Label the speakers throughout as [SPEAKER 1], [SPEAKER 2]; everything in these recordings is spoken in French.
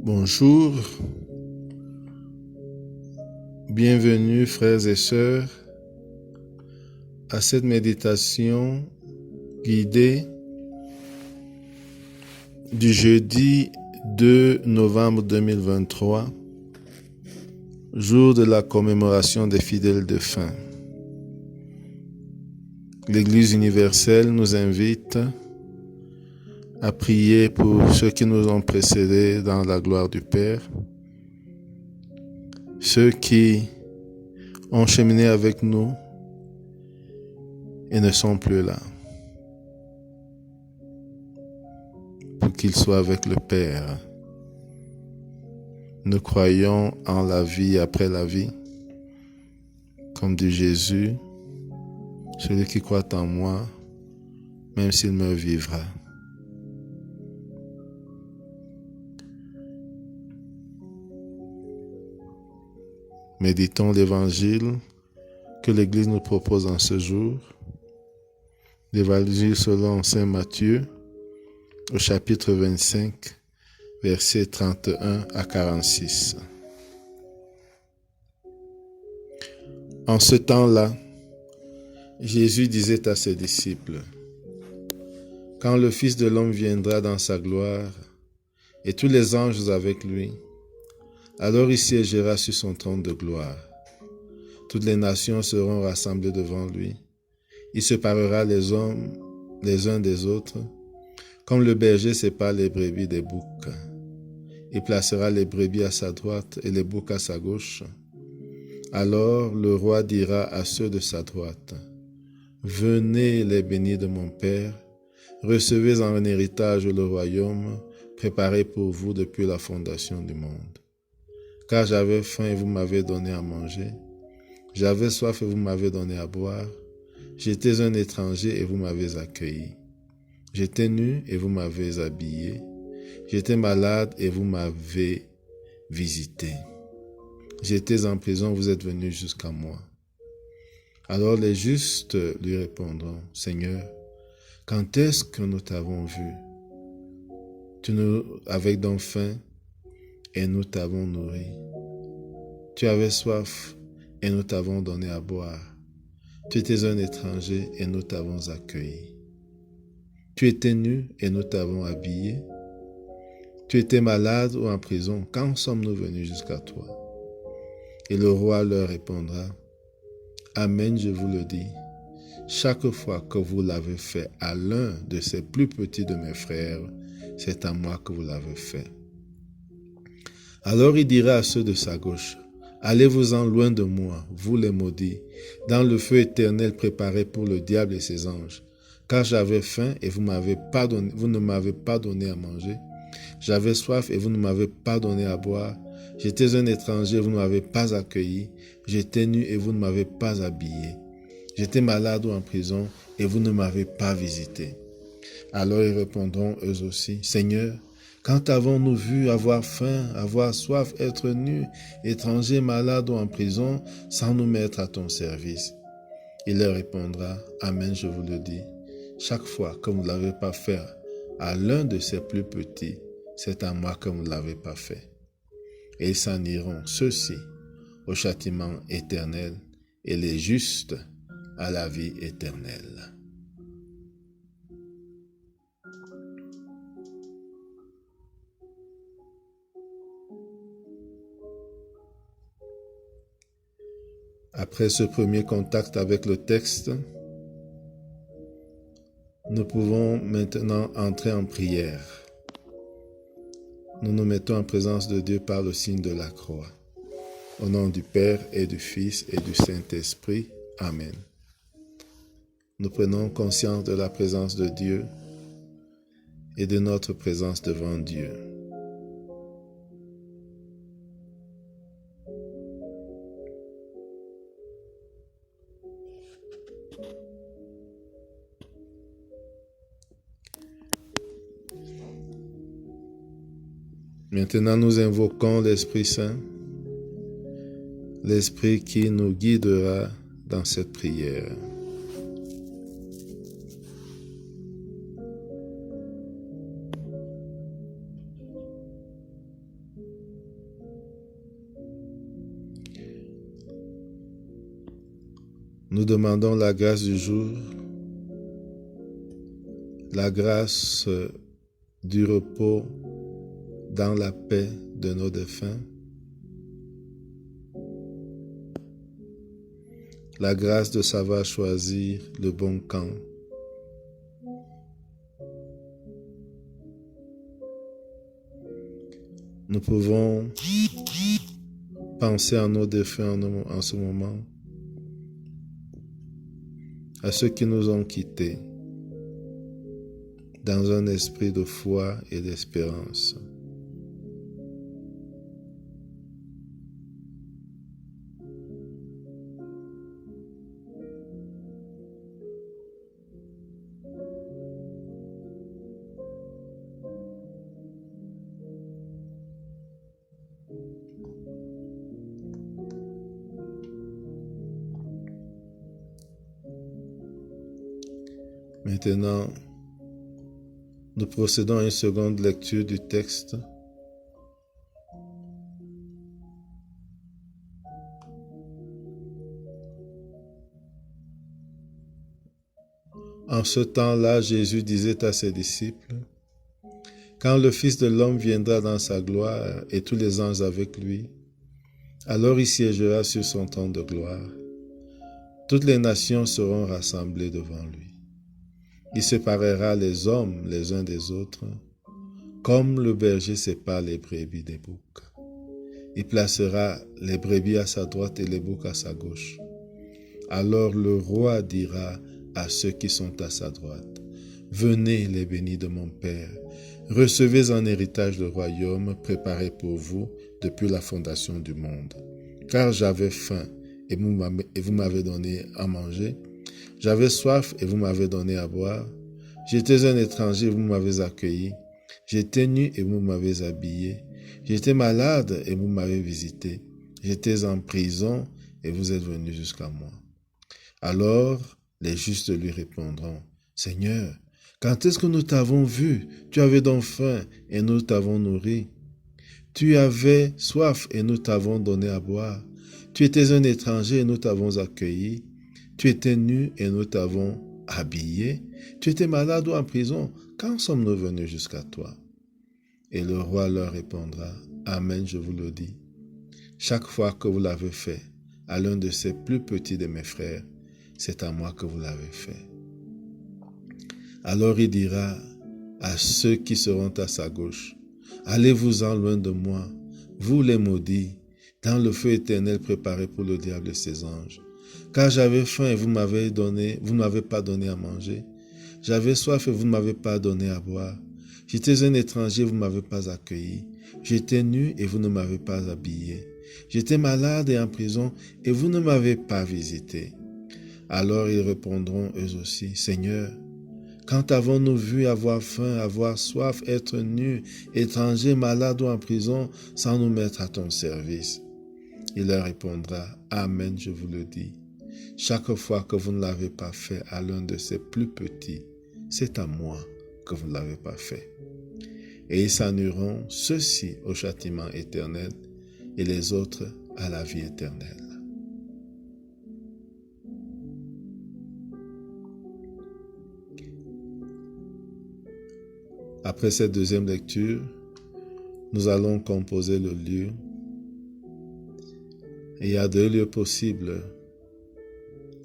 [SPEAKER 1] Bonjour, bienvenue frères et sœurs à cette méditation guidée du jeudi 2 novembre 2023, jour de la commémoration des fidèles défunts. L'Église universelle nous invite à prier pour ceux qui nous ont précédés dans la gloire du Père, ceux qui ont cheminé avec nous et ne sont plus là, pour qu'ils soient avec le Père. Nous croyons en la vie après la vie, comme dit Jésus, celui qui croit en moi, même s'il meurt, vivra. Méditons l'évangile que l'Église nous propose en ce jour. L'évangile selon saint Matthieu, au chapitre 25, versets 31 à 46. En ce temps-là, Jésus disait à ses disciples, « Quand le Fils de l'homme viendra dans sa gloire, et tous les anges avec lui, alors il siégera sur son trône de gloire. Toutes les nations seront rassemblées devant lui. Il séparera les hommes les uns des autres, comme le berger sépare les brebis des boucs. Il placera les brebis à sa droite et les boucs à sa gauche. Alors le roi dira à ceux de sa droite, « Venez les bénis de mon Père, recevez en héritage le royaume préparé pour vous depuis la fondation du monde. Car j'avais faim et vous m'avez donné à manger. J'avais soif et vous m'avez donné à boire. J'étais un étranger et vous m'avez accueilli. J'étais nu et vous m'avez habillé. J'étais malade et vous m'avez visité. J'étais en prison, vous êtes venus jusqu'à moi. » Alors les justes lui répondront, « Seigneur, quand est-ce que nous t'avons vu? Tu nous avais donc faim et nous t'avons nourri. Tu avais soif et nous t'avons donné à boire. Tu étais un étranger et nous t'avons accueilli. Tu étais nu et nous t'avons habillé. Tu étais malade ou en prison. Quand sommes-nous venus jusqu'à toi? » Et le roi leur répondra, « Amen, je vous le dis. Chaque fois que vous l'avez fait à l'un de ces plus petits de mes frères, c'est à moi que vous l'avez fait. » Alors il dira à ceux de sa gauche, « Allez-vous-en loin de moi, vous les maudits, dans le feu éternel préparé pour le diable et ses anges. Car j'avais faim et vous ne m'avez pas donné à manger. J'avais soif et vous ne m'avez pas donné à boire. J'étais un étranger et vous ne m'avez pas accueilli. J'étais nu et vous ne m'avez pas habillé. J'étais malade ou en prison et vous ne m'avez pas visité. » Alors ils répondront eux aussi, « Seigneur, quand avons-nous vu avoir faim, avoir soif, être nus, étrangers, malades ou en prison, sans nous mettre à ton service? » Il leur répondra, « Amen, je vous le dis. Chaque fois que vous ne l'avez pas fait à l'un de ces plus petits, c'est à moi que vous ne l'avez pas fait. » Et ils s'en iront, ceux-ci, au châtiment éternel, et les justes à la vie éternelle. Après ce premier contact avec le texte, nous pouvons maintenant entrer en prière. Nous nous mettons en présence de Dieu par le signe de la croix. Au nom du Père et du Fils et du Saint-Esprit. Amen. Nous prenons conscience de la présence de Dieu et de notre présence devant Dieu. Maintenant, nous invoquons l'Esprit Saint, l'Esprit qui nous guidera dans cette prière. nous demandons la grâce du jour, la grâce du repos dans la paix de nos défunts, la grâce de savoir choisir le bon camp, nous pouvons penser à nos défunts en ce moment, à ceux qui nous ont quittés, dans un esprit de foi et d'espérance. Maintenant, nous procédons à une seconde lecture du texte. En ce temps-là, Jésus disait à ses disciples, « Quand le Fils de l'homme viendra dans sa gloire et tous les anges avec lui, alors il siégera sur son trône de gloire. Toutes les nations seront rassemblées devant lui. Il séparera les hommes les uns des autres, comme le berger sépare les brebis des boucs. Il placera les brebis à sa droite et les boucs à sa gauche. Alors le roi dira à ceux qui sont à sa droite, « Venez les bénis de mon Père, recevez en héritage le royaume préparé pour vous depuis la fondation du monde. Car j'avais faim et vous m'avez donné à manger. J'avais soif et vous m'avez donné à boire. J'étais un étranger et vous m'avez accueilli. J'étais nu et vous m'avez habillé. J'étais malade et vous m'avez visité. J'étais en prison et vous êtes venus jusqu'à moi. » Alors les justes lui répondront, « Seigneur, quand est-ce que nous t'avons vu? Tu avais donc faim et nous t'avons nourri. Tu avais soif et nous t'avons donné à boire. Tu étais un étranger et nous t'avons accueilli. Tu étais nu et nous t'avons habillé. Tu étais malade ou en prison. Quand sommes-nous venus jusqu'à toi? » Et le roi leur répondra, « Amen, je vous le dis. Chaque fois que vous l'avez fait à l'un de ces plus petits de mes frères, c'est à moi que vous l'avez fait. » Alors il dira à ceux qui seront à sa gauche, « Allez-vous-en loin de moi, vous les maudits, dans le feu éternel préparé pour le diable et ses anges. Car j'avais faim et vous ne m'avez pas donné à manger. J'avais soif et vous ne m'avez pas donné à boire. J'étais un étranger et vous ne m'avez pas accueilli. J'étais nu et vous ne m'avez pas habillé. J'étais malade et en prison et vous ne m'avez pas visité. » Alors ils répondront eux aussi, « Seigneur, quand avons-nous vu avoir faim, avoir soif, être nus, étrangers, malades ou en prison, sans nous mettre à ton service? » Il leur répondra, « Amen, je vous le dis. Chaque fois que vous ne l'avez pas fait à l'un de ces plus petits, c'est à moi que vous ne l'avez pas fait. » Et ils s'en iront, ceux-ci au châtiment éternel et les autres à la vie éternelle. Après cette deuxième lecture, nous allons composer le lieu. Et il y a deux lieux possibles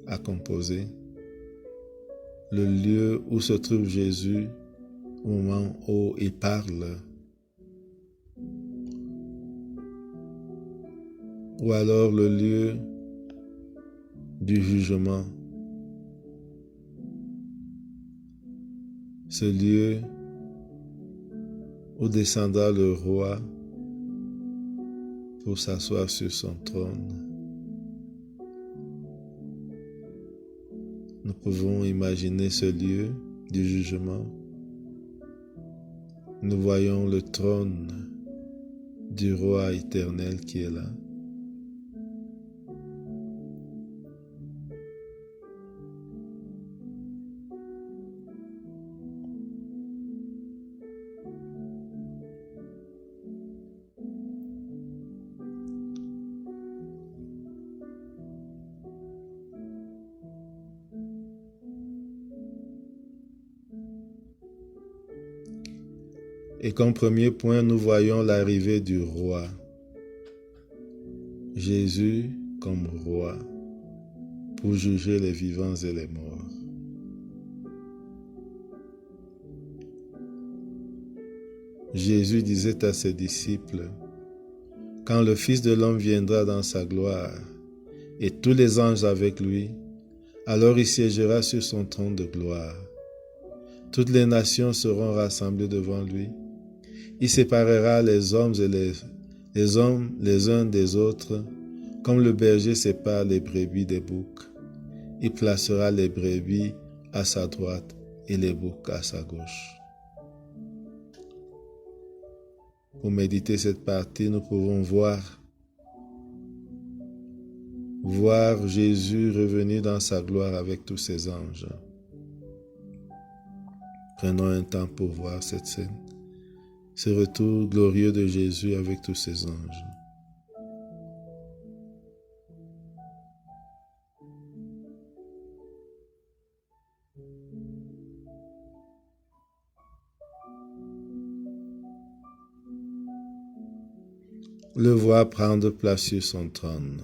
[SPEAKER 1] à composer. Le lieu où se trouve Jésus au moment où il parle, ou alors le lieu du jugement. Ce lieu où descendra le roi pour s'asseoir sur son trône. Nous pouvons imaginer ce lieu du jugement. Nous voyons le trône du roi éternel qui est là. Et comme premier point, nous voyons l'arrivée du roi. Jésus comme roi pour juger les vivants et les morts. Jésus disait à ses disciples, « Quand le Fils de l'homme viendra dans sa gloire, et tous les anges avec lui, alors il siégera sur son trône de gloire. Toutes les nations seront rassemblées devant lui. Il séparera les hommes et les hommes les uns des autres, comme le berger sépare les brebis des boucs. Il placera les brebis à sa droite et les boucs à sa gauche. » Pour méditer cette partie, nous pouvons voir Jésus revenir dans sa gloire avec tous ses anges. Prenons un temps pour voir cette scène, ce retour glorieux de Jésus avec tous ses anges. Le voir prendre place sur son trône.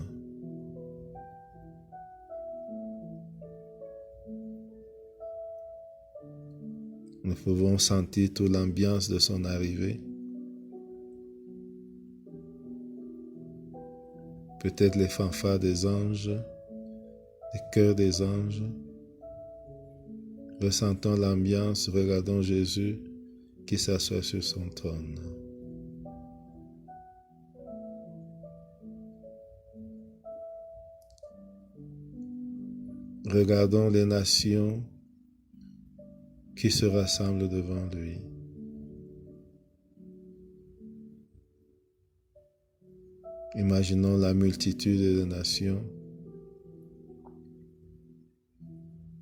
[SPEAKER 1] Nous pouvons sentir toute l'ambiance de son arrivée. Peut-être les fanfares des anges, les chœurs des anges. Ressentons l'ambiance, regardons Jésus qui s'assoit sur son trône. Regardons les nations qui se rassemblent devant lui. Imaginons la multitude de nations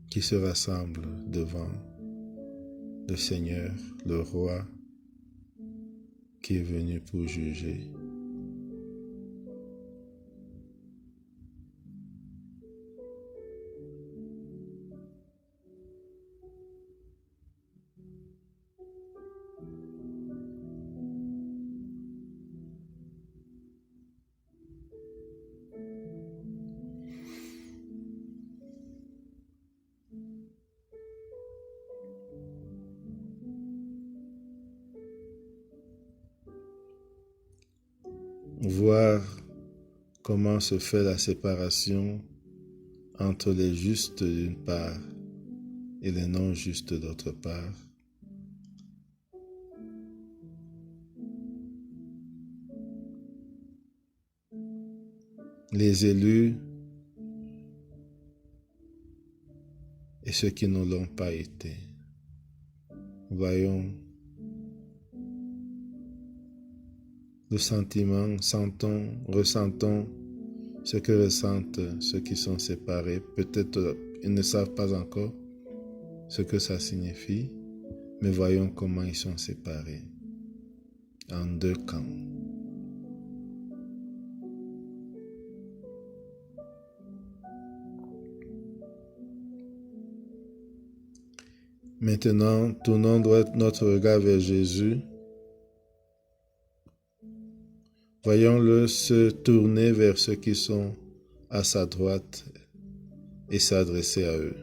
[SPEAKER 1] qui se rassemblent devant le Seigneur, le Roi, qui est venu pour juger. Voir comment se fait la séparation entre les justes d'une part et les non-justes d'autre part. Les élus et ceux qui ne l'ont pas été. Voyons le sentiment, ressentons ce que ressentent ceux qui sont séparés. Peut-être ils ne savent pas encore ce que ça signifie, mais voyons comment ils sont séparés en deux camps. Maintenant, tournons notre regard vers Jésus. Voyons-le se tourner vers ceux qui sont à sa droite et s'adresser à eux.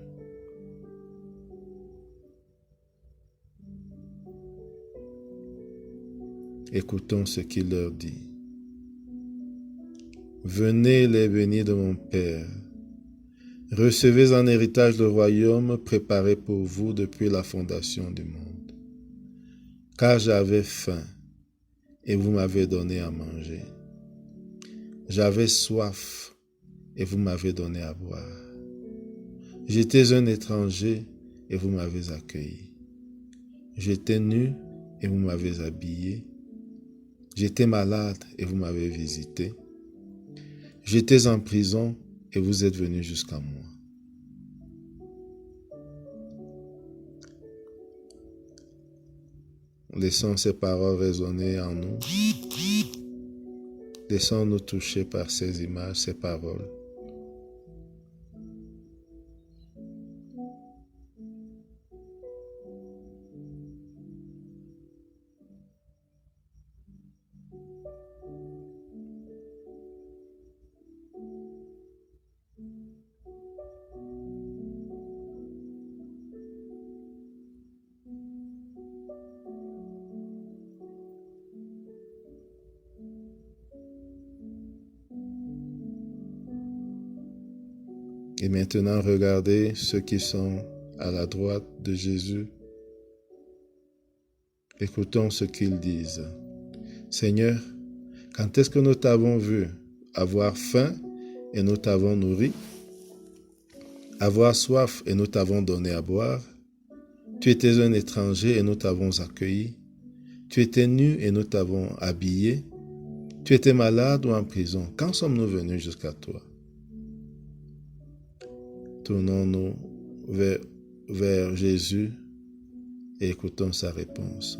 [SPEAKER 1] Écoutons ce qu'il leur dit. « Venez les bénis de mon Père. Recevez en héritage le royaume préparé pour vous depuis la fondation du monde. Car j'avais faim et vous m'avez donné à manger. J'avais soif et vous m'avez donné à boire. J'étais un étranger et vous m'avez accueilli. J'étais nu et vous m'avez habillé. J'étais malade et vous m'avez visité. J'étais en prison et vous êtes venus jusqu'à moi. » Laissons ces paroles résonner en nous. Laissons-nous toucher par ces images, ces paroles. Et maintenant, regardez ceux qui sont à la droite de Jésus. Écoutons ce qu'ils disent. Seigneur, quand est-ce que nous t'avons vu avoir faim et nous t'avons nourri, avoir soif et nous t'avons donné à boire? Tu étais un étranger et nous t'avons accueilli. Tu étais nu et nous t'avons habillé. Tu étais malade ou en prison. Quand sommes-nous venus jusqu'à toi? Tournons-nous vers Jésus et écoutons sa réponse.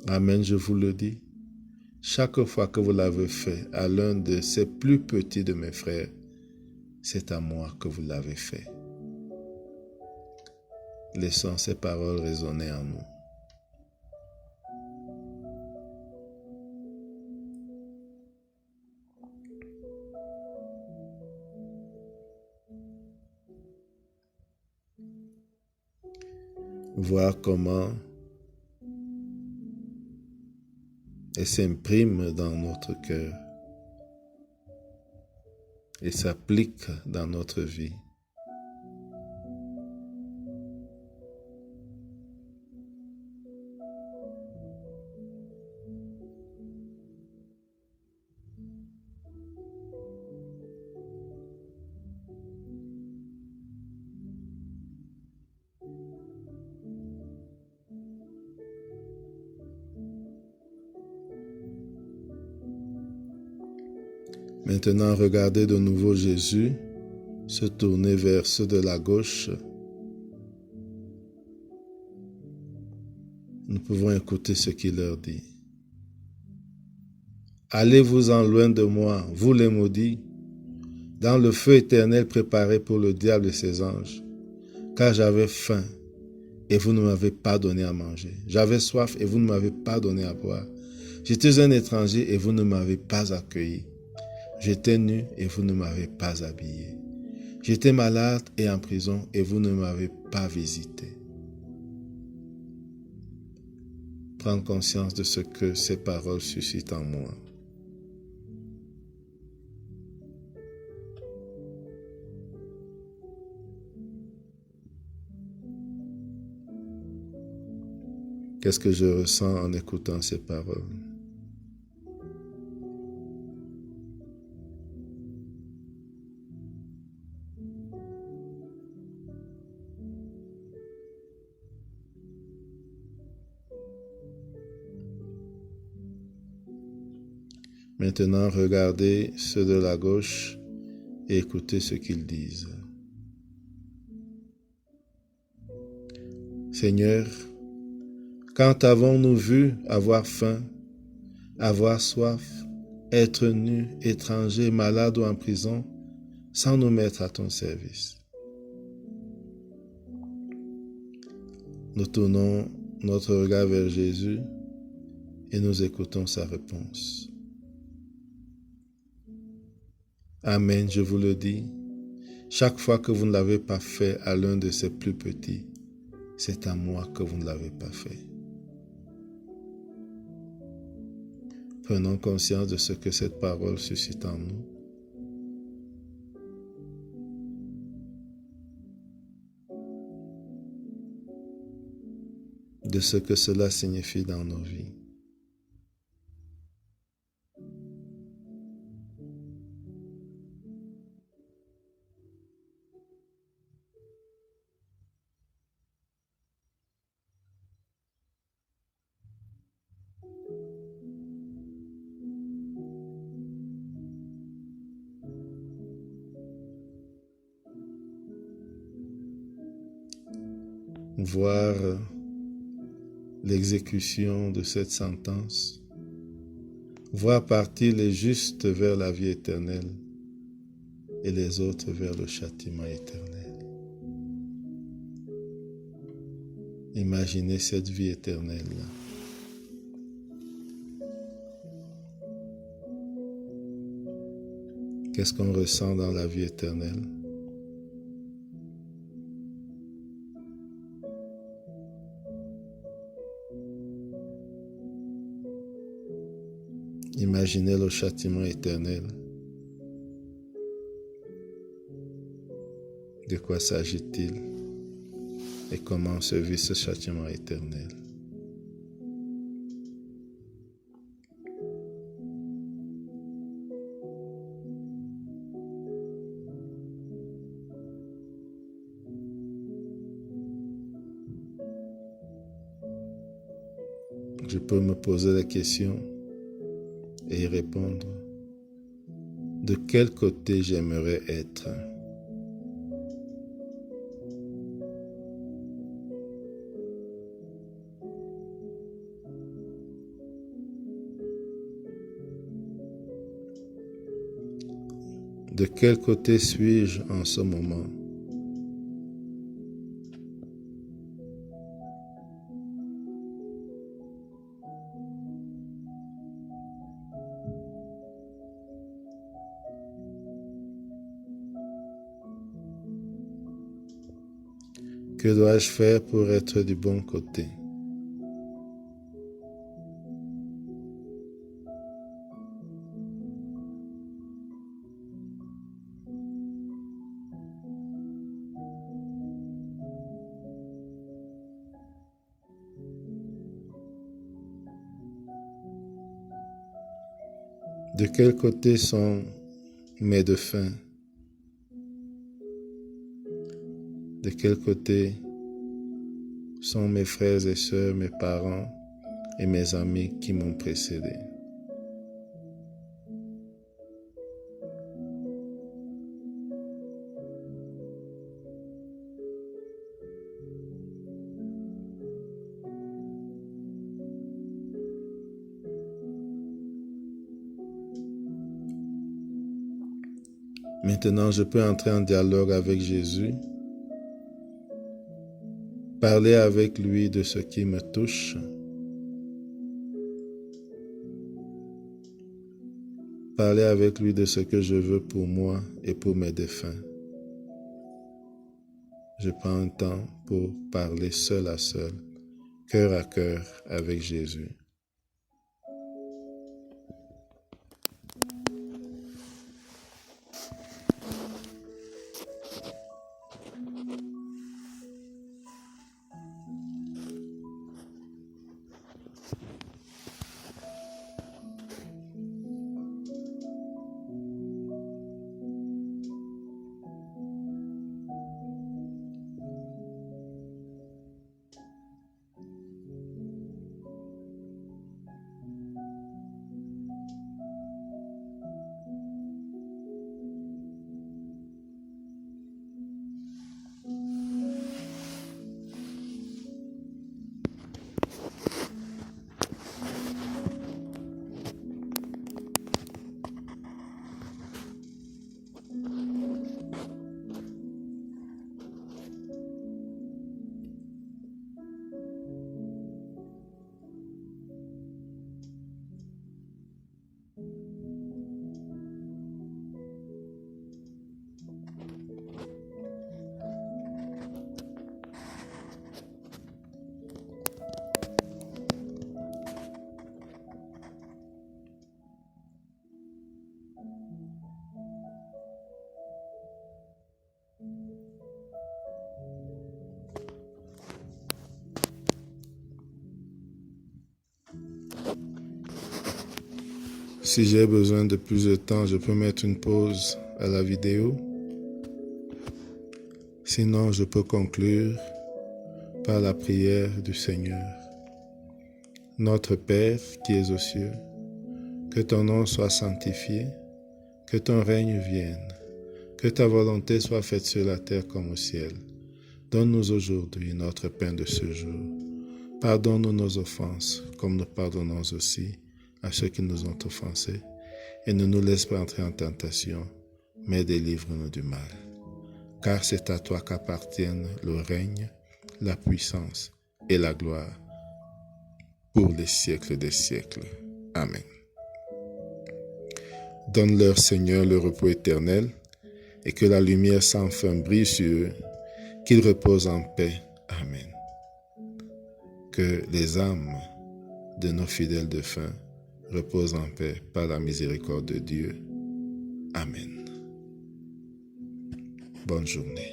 [SPEAKER 1] Amen, je vous le dis. Chaque fois que vous l'avez fait à l'un de ces plus petits de mes frères, c'est à moi que vous l'avez fait. Laissons ces paroles résonner en nous. Voir comment elle s'imprime dans notre cœur et s'applique dans notre vie. Maintenant, regardez de nouveau Jésus se tourner vers ceux de la gauche. Nous pouvons écouter ce qu'il leur dit. Allez-vous-en loin de moi, vous les maudits, dans le feu éternel préparé pour le diable et ses anges, car j'avais faim et vous ne m'avez pas donné à manger. J'avais soif et vous ne m'avez pas donné à boire. J'étais un étranger et vous ne m'avez pas accueilli. J'étais nu et vous ne m'avez pas habillé. J'étais malade et en prison et vous ne m'avez pas visité. Prendre conscience de ce que ces paroles suscitent en moi. Qu'est-ce que je ressens en écoutant ces paroles? Maintenant, regardez ceux de la gauche et écoutez ce qu'ils disent. Seigneur, quand avons-nous vu avoir faim, avoir soif, être nus, étrangers, malades ou en prison, sans nous mettre à ton service? Nous tournons notre regard vers Jésus et nous écoutons sa réponse. Amen, je vous le dis, chaque fois que vous ne l'avez pas fait à l'un de ces plus petits, c'est à moi que vous ne l'avez pas fait. Prenons conscience de ce que cette parole suscite en nous. De ce que cela signifie dans nos vies. Voir l'exécution de cette sentence, voir partir les justes vers la vie éternelle et les autres vers le châtiment éternel. Imaginez cette vie éternelle-là. Qu'est-ce qu'on ressent dans la vie éternelle? Imaginez le châtiment éternel. De quoi s'agit-il et comment se vit ce châtiment éternel? Je peux me poser la question et y répondre. De quel côté j'aimerais être? De quel côté suis-je en ce moment? Que dois-je faire pour être du bon côté? De quel côté sont mes défunts? De quel côté sont mes frères et sœurs, mes parents et mes amis qui m'ont précédé? Maintenant, je peux entrer en dialogue avec Jésus, parler avec lui de ce qui me touche, parler avec lui de ce que je veux pour moi et pour mes défunts. Je prends un temps pour parler seul à seul, cœur à cœur avec Jésus. Si j'ai besoin de plus de temps, je peux mettre une pause à la vidéo. Sinon, je peux conclure par la prière du Seigneur. Notre Père qui es aux cieux, que ton nom soit sanctifié, que ton règne vienne, que ta volonté soit faite sur la terre comme au ciel. Donne-nous aujourd'hui notre pain de ce jour. Pardonne-nous nos offenses, comme nous pardonnons aussi à ceux qui nous ont offensés, et ne nous laisse pas entrer en tentation, mais délivre-nous du mal. Car c'est à toi qu'appartiennent le règne, la puissance et la gloire, pour les siècles des siècles. Amen. Donne-leur, Seigneur, le repos éternel, et que la lumière sans fin brille sur eux, qu'ils reposent en paix. Amen. Que les âmes de nos fidèles défunts reposent en paix par la miséricorde de Dieu. Amen. Bonne journée.